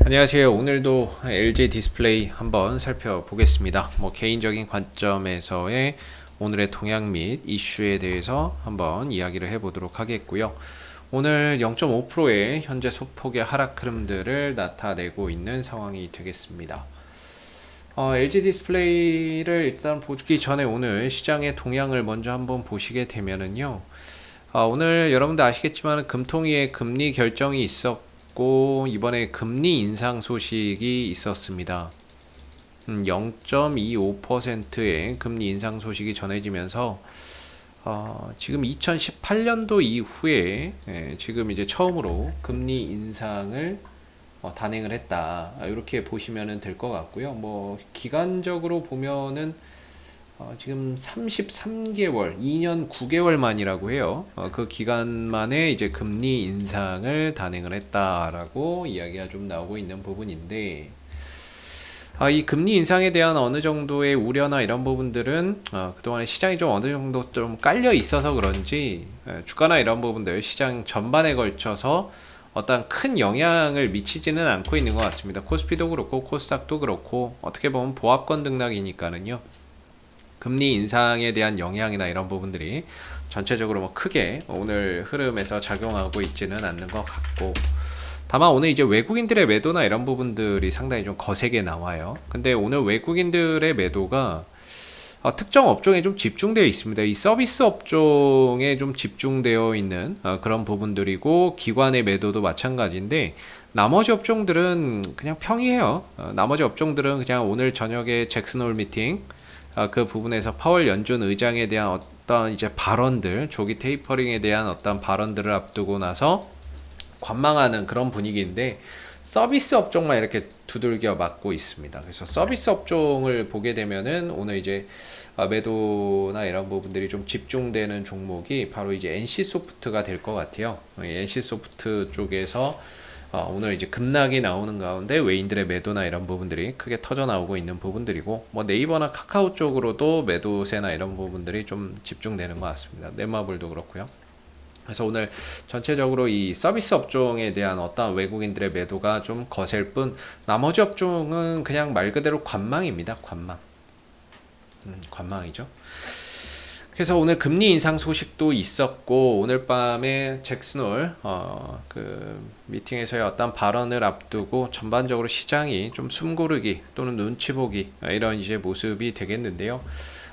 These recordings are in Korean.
안녕하세요. 오늘도 LG 디스플레이 한번 살펴보겠습니다. 개인적인 관점에서의 오늘의 동향 및 이슈에 대해서 한번 이야기를 해보도록 하겠고요. 오늘 0.5%의 현재 소폭의 하락 흐름들을 나타내고 있는 상황이 되겠습니다. LG 디스플레이를 일단 보기 전에 오늘 시장의 동향을 먼저 한번 보시게 되면은요. 오늘 여러분들 아시겠지만 금통위의 금리 결정이 있었고 이번에 금리 인상 소식이 있었습니다. 0.25%의 금리 인상 소식이 전해지면서 지금 2018년도 이후에 지금 이제 처음으로 금리 인상을 단행을 했다. 이렇게 보시면 될 것 같고요. 기간적으로 보면은 지금 33개월, 2년 9개월 만이라고 해요. 그 기간 만에 이제 금리 인상을 단행을 했다라고 이야기가 좀 나오고 있는 부분인데, 이 금리 인상에 대한 어느 정도의 우려나 이런 부분들은 그동안에 시장이 좀 어느 정도 좀 깔려 있어서 그런지 주가나 이런 부분들 시장 전반에 걸쳐서 어떤 큰 영향을 미치지는 않고 있는 것 같습니다. 코스피도 그렇고 코스닥도 그렇고 어떻게 보면 보합권 등락이니까는요. 금리 인상에 대한 영향이나 이런 부분들이 전체적으로 크게 오늘 흐름에서 작용하고 있지는 않는 것 같고, 다만 오늘 이제 외국인들의 매도나 이런 부분들이 상당히 좀 거세게 나와요. 근데 오늘 외국인들의 매도가 특정 업종에 좀 집중되어 있습니다. 이 서비스 업종에 좀 집중되어 있는 그런 부분들이고, 기관의 매도도 마찬가지인데 나머지 업종들은 그냥 평이에요. 나머지 업종들은 그냥 오늘 저녁에 잭슨홀 미팅 그 부분에서 파월 연준 의장에 대한 어떤 이제 발언들, 조기 테이퍼링에 대한 어떤 발언들을 앞두고 나서 관망하는 그런 분위기인데, 서비스 업종만 이렇게 두들겨 맞고 있습니다. 그래서 서비스 업종을 보게 되면은 오늘 이제 매도나 이런 부분들이 좀 집중되는 종목이 바로 이제 NC소프트가 될 것 같아요. NC소프트 쪽에서 오늘 이제 급락이 나오는 가운데 외인들의 매도나 이런 부분들이 크게 터져 나오고 있는 부분들이고, 네이버나 카카오 쪽으로도 매도세나 이런 부분들이 좀 집중되는 것 같습니다. 넷마블도 그렇고요. 그래서 오늘 전체적으로 이 서비스 업종에 대한 어떤 외국인들의 매도가 좀 거셀 뿐, 나머지 업종은 그냥 말 그대로 관망입니다. 관망이죠. 그래서 오늘 금리 인상 소식도 있었고, 오늘 밤에 잭슨홀 그 미팅에서의 어떤 발언을 앞두고 전반적으로 시장이 좀 숨고르기 또는 눈치 보기 이런 이제 모습이 되겠는데요.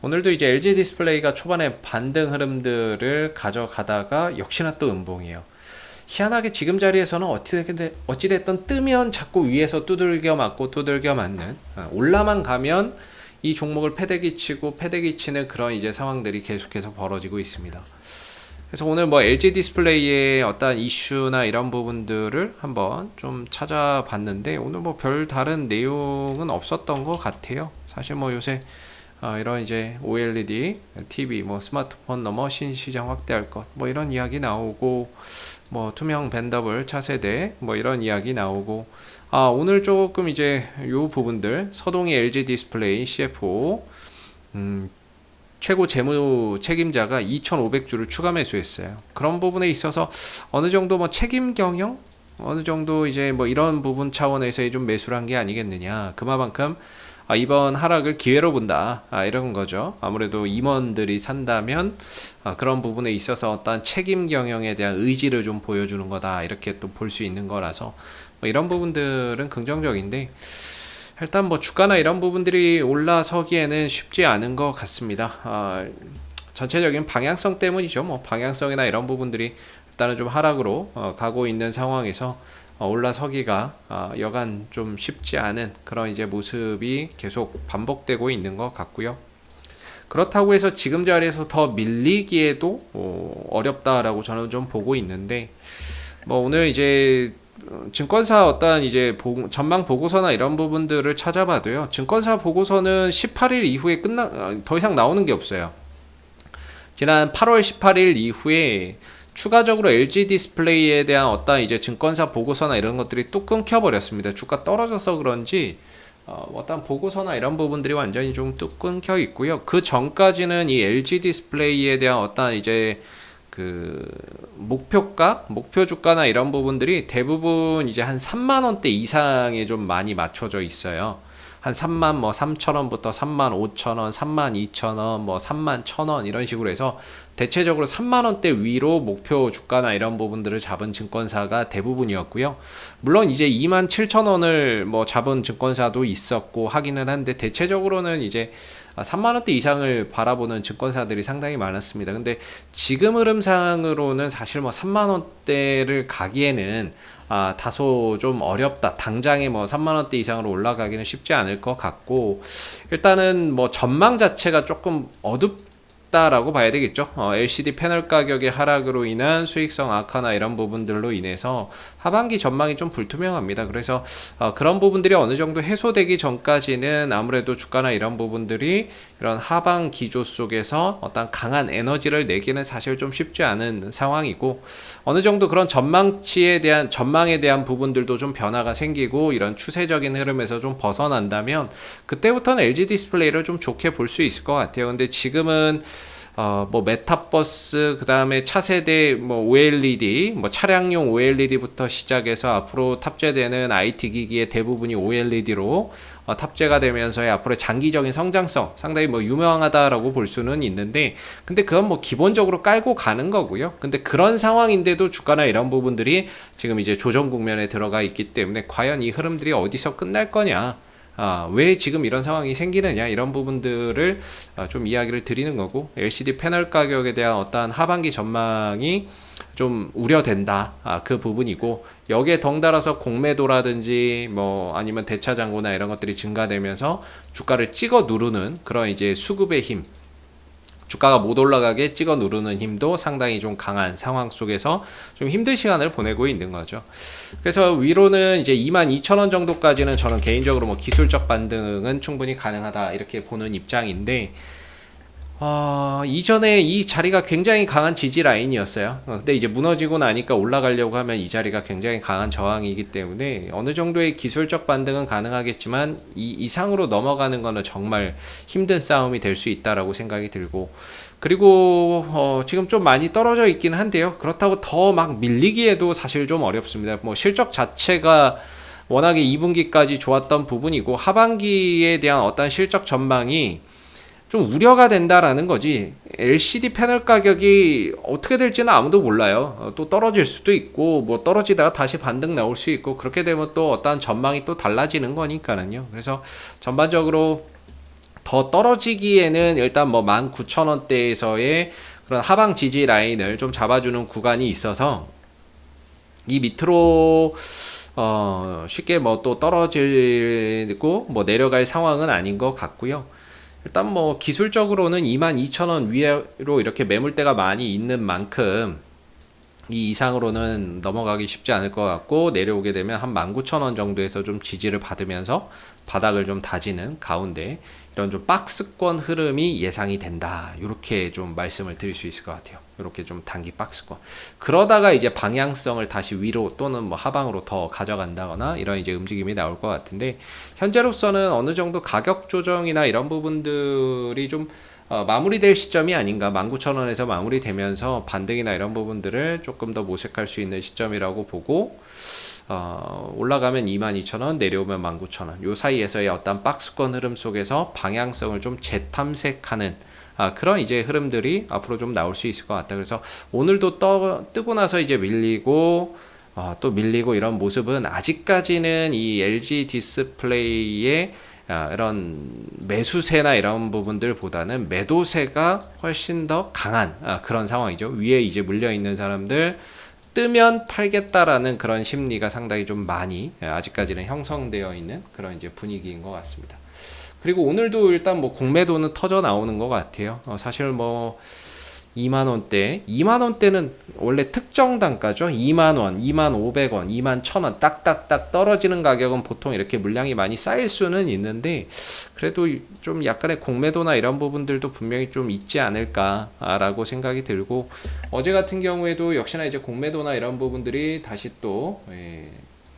오늘도 이제 LG 디스플레이가 초반에 반등 흐름들을 가져가다가 역시나 또 음봉이에요. 희한하게 지금 자리에서는 어찌됐든 뜨면 자꾸 위에서 두들겨 맞는, 올라만 가면 이 종목을 패대기 치는 그런 이제 상황들이 계속해서 벌어지고 있습니다. 그래서 오늘 LG 디스플레이의 어떤 이슈나 이런 부분들을 한번 좀 찾아봤는데, 오늘 별 다른 내용은 없었던 것 같아요. 사실 요새 이런 이제 OLED, TV, 스마트폰 넘어 신시장 확대할 것, 이런 이야기 나오고, 투명 밴더블 차세대, 이런 이야기 나오고, 오늘 조금 이제 요 부분들, 서동희 LG 디스플레이 CFO, 최고 재무 책임자가 2,500주를 추가 매수했어요. 그런 부분에 있어서 어느 정도 책임 경영? 어느 정도 이제 이런 부분 차원에서의 좀 매수를 한 게 아니겠느냐. 그만큼 이번 하락을 기회로 본다, 이런 거죠. 아무래도 임원들이 산다면 그런 부분에 있어서 어떤 책임 경영에 대한 의지를 좀 보여주는 거다, 이렇게 또 볼 수 있는 거라서 이런 부분들은 긍정적인데, 일단 주가나 이런 부분들이 올라서기에는 쉽지 않은 것 같습니다. 전체적인 방향성 때문이죠. 방향성이나 이런 부분들이 일단은 좀 하락으로 가고 있는 상황에서 올라서기가 여간 좀 쉽지 않은 그런 이제 모습이 계속 반복되고 있는 것 같고요. 그렇다고 해서 지금 자리에서 더 밀리기에도 어렵다라고 저는 좀 보고 있는데, 오늘 이제 증권사 어떤 이제 전망 보고서나 이런 부분들을 찾아봐도요, 증권사 보고서는 18일 이후에 더 이상 나오는 게 없어요. 지난 8월 18일 이후에 추가적으로 LG 디스플레이에 대한 어떤 이제 증권사 보고서나 이런 것들이 뚝 끊겨버렸습니다. 주가 떨어져서 그런지 어떤 보고서나 이런 부분들이 완전히 좀 뚝 끊겨 있고요. 그 전까지는 이 LG 디스플레이에 대한 어떤 이제 그 목표가, 목표 주가나 이런 부분들이 대부분 이제 한 3만 원대 이상에 좀 많이 맞춰져 있어요. 한 3만 뭐 3천 원부터 3만 5천 원, 3만 2천 원, 뭐 3만 1천 원 이런 식으로 해서 대체적으로 3만 원대 위로 목표 주가나 이런 부분들을 잡은 증권사가 대부분이었고요. 물론 이제 2만 7천 원을 뭐 잡은 증권사도 있었고 하기는 한데 대체적으로는 이제 3만 원대 이상을 바라보는 증권사들이 상당히 많았습니다. 근데 지금 흐름상으로는 사실 뭐 3만 원대를 가기에는 다소 좀 어렵다. 당장에 뭐 3만 원대 이상으로 올라가기는 쉽지 않을 것 같고, 일단은 뭐 전망 자체가 조금 어둡다라고 봐야 되겠죠. LCD 패널 가격의 하락으로 인한 수익성 악화나 이런 부분들로 인해서 하반기 전망이 좀 불투명합니다. 그래서 그런 부분들이 어느 정도 해소되기 전까지는 아무래도 주가나 이런 부분들이 이런 하방 기조 속에서 어떤 강한 에너지를 내기는 사실 좀 쉽지 않은 상황이고, 어느 정도 그런 전망에 대한 부분들도 좀 변화가 생기고 이런 추세적인 흐름에서 좀 벗어난다면 그때부터는 LG 디스플레이를 좀 좋게 볼 수 있을 것 같아요. 근데 지금은 뭐 메타버스, 그 다음에 차세대 뭐 OLED, 뭐 차량용 OLED부터 시작해서 앞으로 탑재되는 IT 기기의 대부분이 OLED로 탑재가 되면서의 앞으로 장기적인 성장성 상당히 뭐 유명하다라고 볼 수는 있는데, 근데 그건 뭐 기본적으로 깔고 가는 거고요. 근데 그런 상황인데도 주가나 이런 부분들이 지금 이제 조정 국면에 들어가 있기 때문에 과연 이 흐름들이 어디서 끝날 거냐, 왜 지금 이런 상황이 생기느냐, 이런 부분들을 좀 이야기를 드리는 거고, LCD 패널 가격에 대한 어떠한 하반기 전망이 좀 우려된다, 그 부분이고, 여기에 덩달아서 공매도라든지 뭐 아니면 대차 잔고나 이런 것들이 증가되면서 주가를 찍어 누르는 그런 이제 수급의 힘, 주가가 못 올라가게 찍어 누르는 힘도 상당히 좀 강한 상황 속에서 좀 힘든 시간을 보내고 있는 거죠. 그래서 위로는 이제 22,000원 정도까지는 저는 개인적으로 뭐 기술적 반등은 충분히 가능하다 이렇게 보는 입장인데, 이전에 이 자리가 굉장히 강한 지지 라인이었어요. 근데 이제 무너지고 나니까 올라가려고 하면 이 자리가 굉장히 강한 저항이기 때문에 어느 정도의 기술적 반등은 가능하겠지만 이 이상으로 넘어가는 거는 정말 힘든 싸움이 될 수 있다라고 생각이 들고, 그리고 지금 좀 많이 떨어져 있긴 한데요. 그렇다고 더 막 밀리기에도 사실 좀 어렵습니다. 뭐 실적 자체가 워낙에 2분기까지 좋았던 부분이고 하반기에 대한 어떤 실적 전망이 좀 우려가 된다라는 거지, LCD 패널 가격이 어떻게 될지는 아무도 몰라요. 또 떨어질 수도 있고 뭐 떨어지다가 다시 반등 나올 수 있고, 그렇게 되면 또 어떤 전망이 또 달라지는 거니까요. 그래서 전반적으로 더 떨어지기에는 일단 뭐 19,000원대에서의 그런 하방 지지 라인을 좀 잡아주는 구간이 있어서 이 밑으로 쉽게 뭐 또 떨어지고 뭐 내려갈 상황은 아닌 것 같고요. 일단 뭐 기술적으로는 22,000원 위로 이렇게 매물대가 많이 있는 만큼 이 이상으로는 넘어가기 쉽지 않을 것 같고, 내려오게 되면 한 19,000원 정도에서 좀 지지를 받으면서 바닥을 좀 다지는 가운데 이런 좀 박스권 흐름이 예상이 된다, 이렇게 좀 말씀을 드릴 수 있을 것 같아요. 이렇게 좀 단기 박스권, 그러다가 이제 방향성을 다시 위로 또는 뭐 하방으로 더 가져간다거나 이런 이제 움직임이 나올 것 같은데, 현재로서는 어느 정도 가격 조정이나 이런 부분들이 좀 마무리될 시점이 아닌가, 19,000원에서 마무리되면서 반등이나 이런 부분들을 조금 더 모색할 수 있는 시점이라고 보고, 올라가면 22,000원, 내려오면 19,000원, 요 사이에서의 어떤 박스권 흐름 속에서 방향성을 좀 재탐색하는 그런 이제 흐름들이 앞으로 좀 나올 수 있을 것 같다. 그래서 오늘도 뜨고 나서 이제 밀리고 또 밀리고 이런 모습은 아직까지는 이 LG 디스플레이의 이런 매수세나 이런 부분들보다는 매도세가 훨씬 더 강한 그런 상황이죠. 위에 이제 물려 있는 사람들 뜨면 팔겠다라는 그런 심리가 상당히 좀 많이 아직까지는 형성되어 있는 그런 이제 분위기인 것 같습니다. 그리고 오늘도 일단 뭐 공매도는 터져 나오는 것 같아요. 사실 뭐 2만원대는 원래 특정 단가죠. 2만원, 2만500원, 2만 1,000원 딱딱딱 떨어지는 가격은 보통 이렇게 물량이 많이 쌓일 수는 있는데, 그래도 좀 약간의 공매도나 이런 부분들도 분명히 좀 있지 않을까라고 생각이 들고, 어제 같은 경우에도 역시나 이제 공매도나 이런 부분들이 다시 또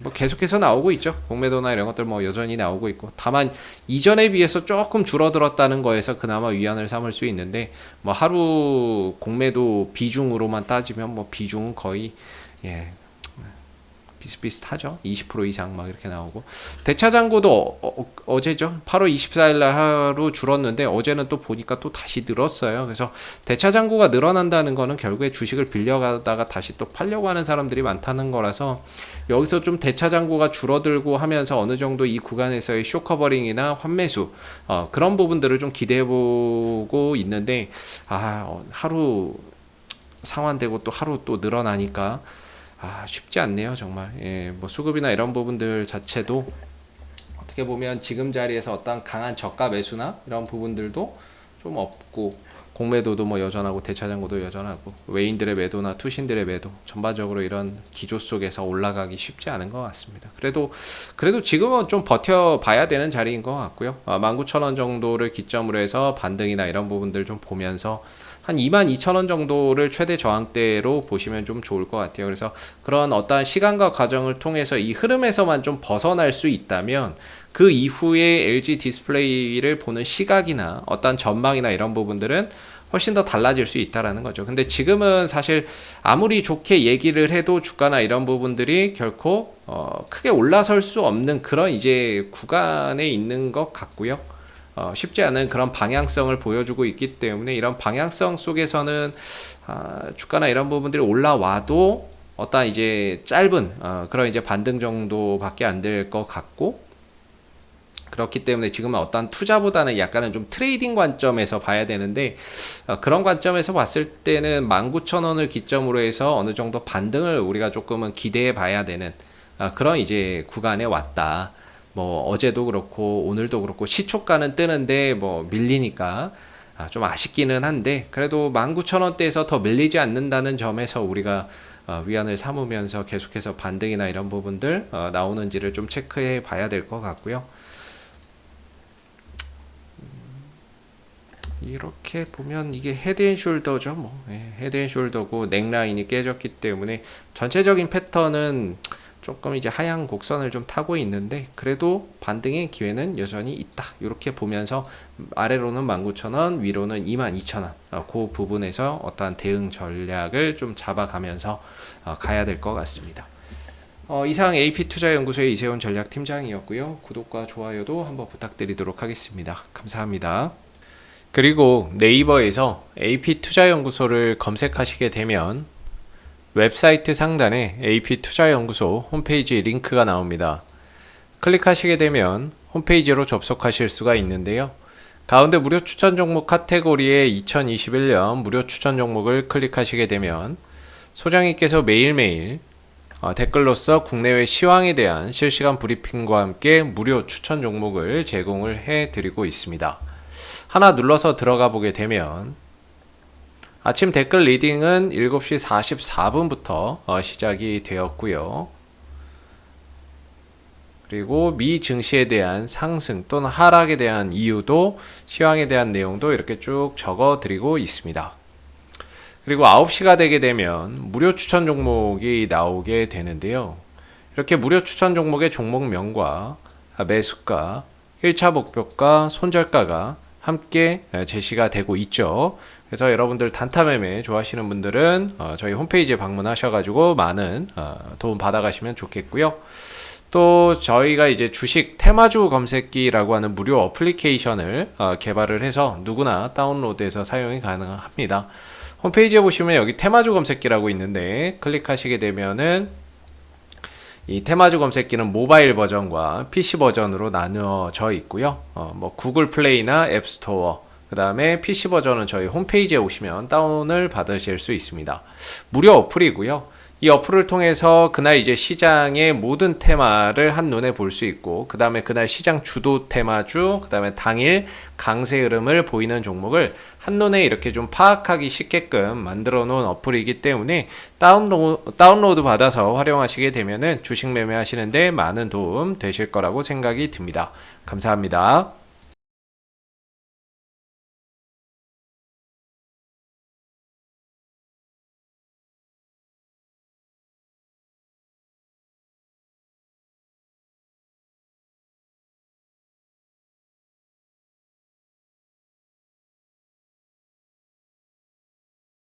뭐 계속해서 나오고 있죠. 공매도나 이런 것들 뭐 여전히 나오고 있고, 다만 이전에 비해서 조금 줄어들었다는 거에서 그나마 위안을 삼을 수 있는데, 뭐 하루 공매도 비중으로만 따지면 뭐 비중은 거의 예 비슷비슷하죠. 20% 이상 막 이렇게 나오고, 대차장고도 어제죠. 8월 24일 날 하루 줄었는데 어제는 또 보니까 또 다시 늘었어요. 그래서 대차장고가 늘어난다는 거는 결국에 주식을 빌려가다가 다시 또 팔려고 하는 사람들이 많다는 거라서, 여기서 좀 대차장고가 줄어들고 하면서 어느 정도 이 구간에서의 쇼커버링이나 환매수 그런 부분들을 좀 기대해보고 있는데, 하루 상환되고 또 하루 또 늘어나니까 쉽지 않네요, 정말. 예, 뭐 수급이나 이런 부분들 자체도 어떻게 보면 지금 자리에서 어떤 강한 저가 매수나 이런 부분들도 좀 없고, 공매도도 뭐 여전하고 대차장고도 여전하고, 외인들의 매도나 투신들의 매도, 전반적으로 이런 기조 속에서 올라가기 쉽지 않은 것 같습니다. 그래도 지금은 좀 버텨봐야 되는 자리인 것 같고요. 19,000원 정도를 기점으로 해서 반등이나 이런 부분들 좀 보면서 한 22,000원 정도를 최대 저항대로 보시면 좀 좋을 것 같아요. 그래서 그런 어떠한 시간과 과정을 통해서 이 흐름에서만 좀 벗어날 수 있다면, 그 이후에 LG 디스플레이를 보는 시각이나 어떤 전망이나 이런 부분들은 훨씬 더 달라질 수 있다라는 거죠. 근데 지금은 사실 아무리 좋게 얘기를 해도 주가나 이런 부분들이 결코 크게 올라설 수 없는 그런 이제 구간에 있는 것 같고요. 쉽지 않은 그런 방향성을 보여주고 있기 때문에, 이런 방향성 속에서는 주가나 이런 부분들이 올라와도 어떤 이제 짧은 그런 이제 반등 정도밖에 안 될 것 같고, 그렇기 때문에 지금은 어떤 투자보다는 약간은 좀 트레이딩 관점에서 봐야 되는데, 그런 관점에서 봤을 때는 19,000원을 기점으로 해서 어느 정도 반등을 우리가 조금은 기대해 봐야 되는 그런 이제 구간에 왔다. 뭐 어제도 그렇고 오늘도 그렇고 시초가는 뜨는데 뭐 밀리니까 좀 아쉽기는 한데, 그래도 19,000원대에서 더 밀리지 않는다는 점에서 우리가 위안을 삼으면서 계속해서 반등이나 이런 부분들 나오는지를 좀 체크해 봐야 될 것 같고요. 이렇게 보면 이게 헤드앤숄더죠. 뭐 헤드앤숄더고 넥라인이 깨졌기 때문에 전체적인 패턴은 조금 이제 하향 곡선을 좀 타고 있는데, 그래도 반등의 기회는 여전히 있다. 이렇게 보면서 아래로는 19,000원, 위로는 22,000원, 그 부분에서 어떠한 대응 전략을 좀 잡아가면서 가야 될 것 같습니다. 이상 AP투자연구소의 이세훈 전략팀장이었고요. 구독과 좋아요도 한번 부탁드리도록 하겠습니다. 감사합니다. 그리고 네이버에서 AP투자연구소를 검색하시게 되면 웹사이트 상단에 AP투자연구소 홈페이지 링크가 나옵니다. 클릭하시게 되면 홈페이지로 접속하실 수가 있는데요. 가운데 무료 추천 종목 카테고리에 2021년 무료 추천 종목을 클릭하시게 되면 소장님께서 매일매일 댓글로서 국내외 시황에 대한 실시간 브리핑과 함께 무료 추천 종목을 제공을 해드리고 있습니다. 하나 눌러서 들어가 보게 되면 아침 댓글 리딩은 7시 44분부터 시작이 되었고요. 그리고 미 증시에 대한 상승 또는 하락에 대한 이유도, 시황에 대한 내용도 이렇게 쭉 적어 드리고 있습니다. 그리고 9시가 되게 되면 무료 추천 종목이 나오게 되는데요. 이렇게 무료 추천 종목의 종목명과 매수가, 1차 목표가, 손절가가 함께 제시가 되고 있죠. 그래서 여러분들 단타 매매 좋아하시는 분들은 저희 홈페이지에 방문하셔가지고 많은 도움 받아가시면 좋겠고요. 또 저희가 이제 주식 테마주 검색기라고 하는 무료 어플리케이션을 개발을 해서 누구나 다운로드해서 사용이 가능합니다. 홈페이지에 보시면 여기 테마주 검색기라고 있는데, 클릭하시게 되면은 이 테마주 검색기는 모바일 버전과 PC 버전으로 나누어져 있고요. 뭐 구글 플레이나 앱스토어, 그 다음에 PC 버전은 저희 홈페이지에 오시면 다운을 받으실 수 있습니다. 무료 어플이고요. 이 어플을 통해서 그날 이제 시장의 모든 테마를 한눈에 볼 수 있고, 그 다음에 그날 시장 주도 테마주, 그 다음에 당일 강세 흐름을 보이는 종목을 한눈에 이렇게 좀 파악하기 쉽게끔 만들어 놓은 어플이기 때문에 다운로드 받아서 활용하시게 되면은 주식 매매하시는데 많은 도움 되실 거라고 생각이 듭니다. 감사합니다.